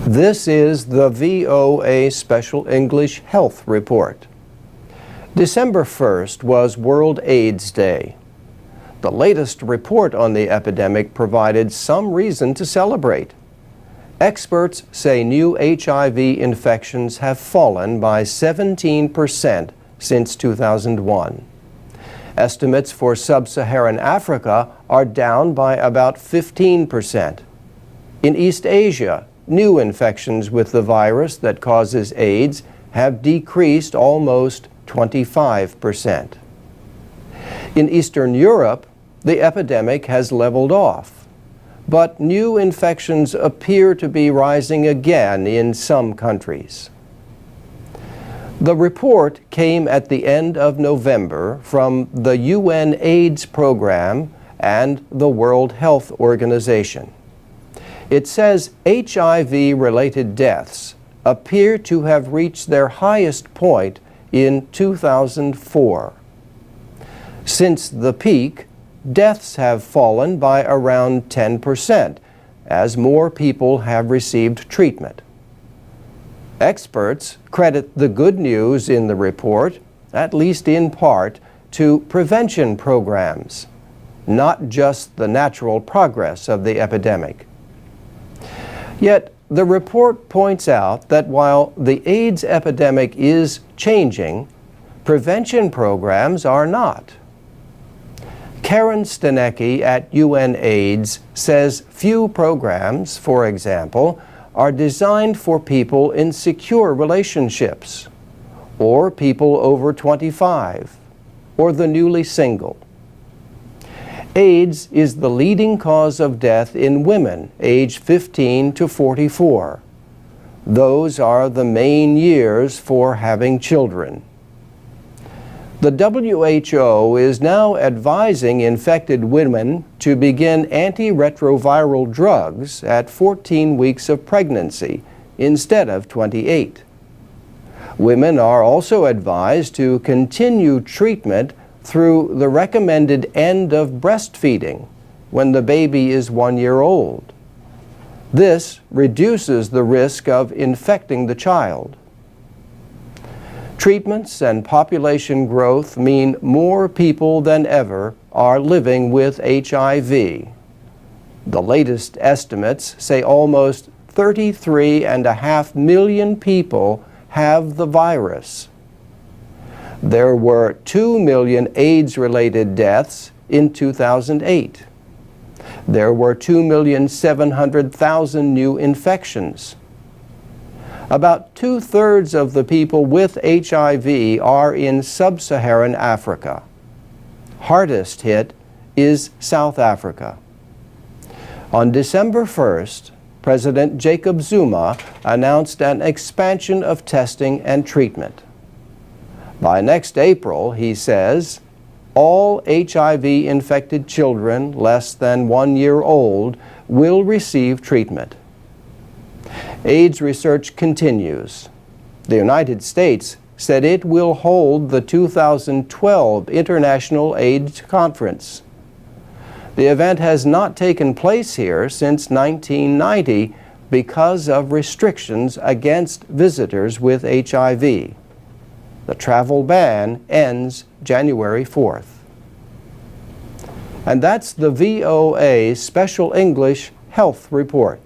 This is the VOA Special English Health Report. December 1st was World AIDS Day. The latest report on the epidemic provided some reason to celebrate. Experts say new HIV infections have fallen by 17% since 2001. Estimates for sub-Saharan Africa are down by about 15%. In East Asia, new infections with the virus that causes AIDS have decreased almost 25%. In Eastern Europe, the epidemic has leveled off, but new infections appear to be rising again in some countries. The report came at the end of November from the UN AIDS program and the World Health Organization. It says HIV-related deaths appear to have reached their highest point in 2004. Since the peak, deaths have fallen by around 10% as more people have received treatment. Experts credit the good news in the report, at least in part, to prevention programs, not just the natural progress of the epidemic. Yet, the report points out that while the AIDS epidemic is changing, prevention programs are not. Karen Stanecki at UNAIDS says few programs, for example, are designed for people in secure relationships, or people over 25, or the newly single. AIDS is the leading cause of death in women aged 15 to 44. Those are the main years for having children. The WHO is now advising infected women to begin antiretroviral drugs at 14 weeks of pregnancy instead of 28. Women are also advised to continue treatment through the recommended end of breastfeeding when the baby is 1 year old. This reduces the risk of infecting the child. Treatments and population growth mean more people than ever are living with HIV. The latest estimates say almost 33.5 million people have the virus. There were 2 million AIDS-related deaths in 2008. There were 2,700,000 new infections. About 2/3 of the people with HIV are in sub-Saharan Africa. Hardest hit is South Africa. On December 1st, President Jacob Zuma announced an expansion of testing and treatment. By next April, he says, all HIV-infected children less than 1 year old will receive treatment. AIDS research continues. The United States said it will hold the 2012 International AIDS Conference. The event has not taken place here since 1990 because of restrictions against visitors with HIV. The travel ban ends January 4th. And that's the VOA Special English Health Report.